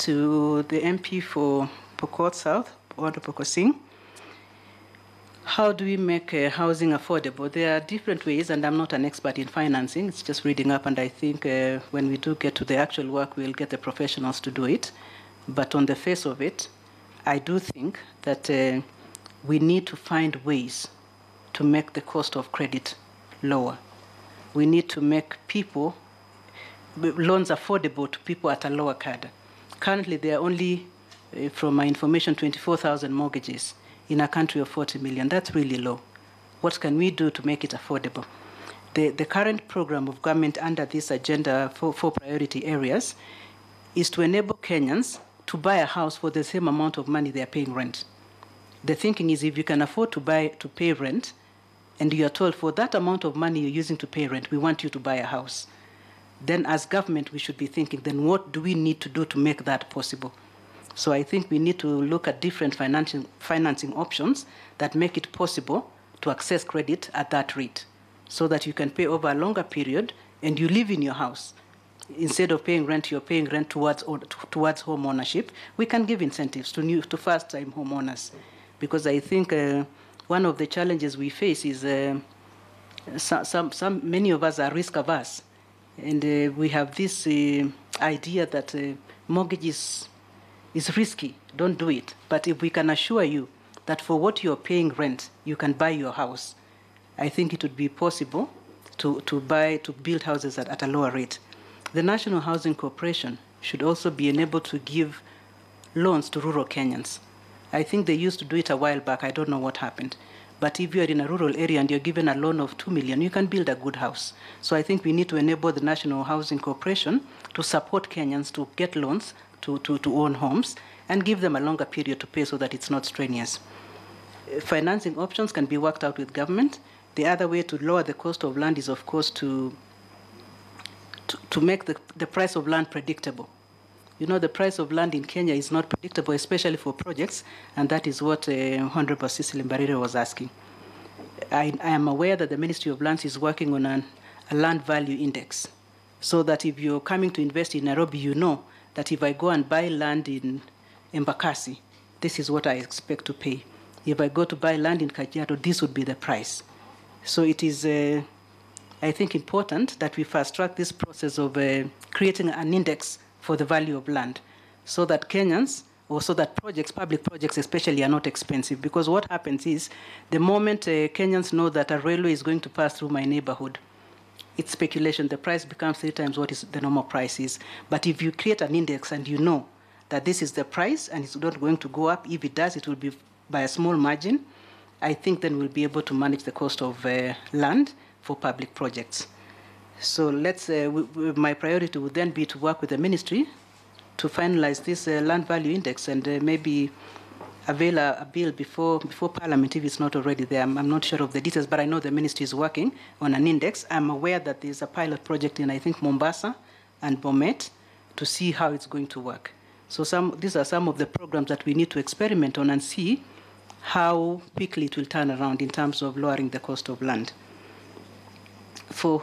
to the MP for Pokot South, Ward Pokosing. How do we make housing affordable? There are different ways, and I'm not an expert in financing. It's just reading up, and I think when we do get to the actual work, we'll get the professionals to do it. But on the face of it, I do think that we need to find ways to make the cost of credit lower. We need to make loans affordable to people at a lower cadre. Currently, there are only, from my information, 24,000 mortgages in a country of 40 million. That's really low. What can we do to make it affordable? The current program of government under this agenda for priority areas is to enable Kenyans to buy a house for the same amount of money they are paying rent. The thinking is if you can afford to pay rent, and you are told for that amount of money you're using to pay rent, we want you to buy a house, then as government we should be thinking, then what do we need to do to make that possible? So I think we need to look at different financing options that make it possible to access credit at that rate, so that you can pay over a longer period and you live in your house. Instead of paying rent, you're paying rent towards home ownership. We can give incentives to first-time homeowners, because I think one of the challenges we face is many of us are risk averse, and we have this idea that mortgage is risky, don't do it. But if we can assure you that for what you're paying rent, you can buy your house, I think it would be possible to build houses at a lower rate. The National Housing Corporation should also be enabled to give loans to rural Kenyans. I think they used to do it a while back. I don't know what happened. But if you're in a rural area and you're given a loan of 2 million, you can build a good house. So I think we need to enable the National Housing Corporation to support Kenyans to get loans to own homes and give them a longer period to pay so that it's not strenuous. Financing options can be worked out with government. The other way to lower the cost of land is, of course, to make the price of land predictable. You know, the price of land in Kenya is not predictable, especially for projects, and that is what Honorable Cecily Mbarire was asking. I am aware that the Ministry of Lands is working on a land value index, so that if you're coming to invest in Nairobi, you know that if I go and buy land in Embakasi, this is what I expect to pay. If I go to buy land in Kajiado, this would be the price. So it is, I think, important that we fast-track this process of creating an index for the value of land, so that Kenyans, or so that public projects especially, are not expensive. Because what happens is, the moment Kenyans know that a railway is going to pass through my neighborhood, it's speculation. The price becomes 3 times what the normal price is. But if you create an index and you know that this is the price and it's not going to go up, if it does, it will be by a small margin, I think then we'll be able to manage the cost of land for public projects. So my priority would then be to work with the ministry to finalize this land value index and maybe avail a bill before Parliament if it's not already there. I'm not sure of the details, but I know the ministry is working on an index. I'm aware that there's a pilot project in, I think, Mombasa and Bomet to see how it's going to work. So these are some of the programs that we need to experiment on and see how quickly it will turn around in terms of lowering the cost of land. For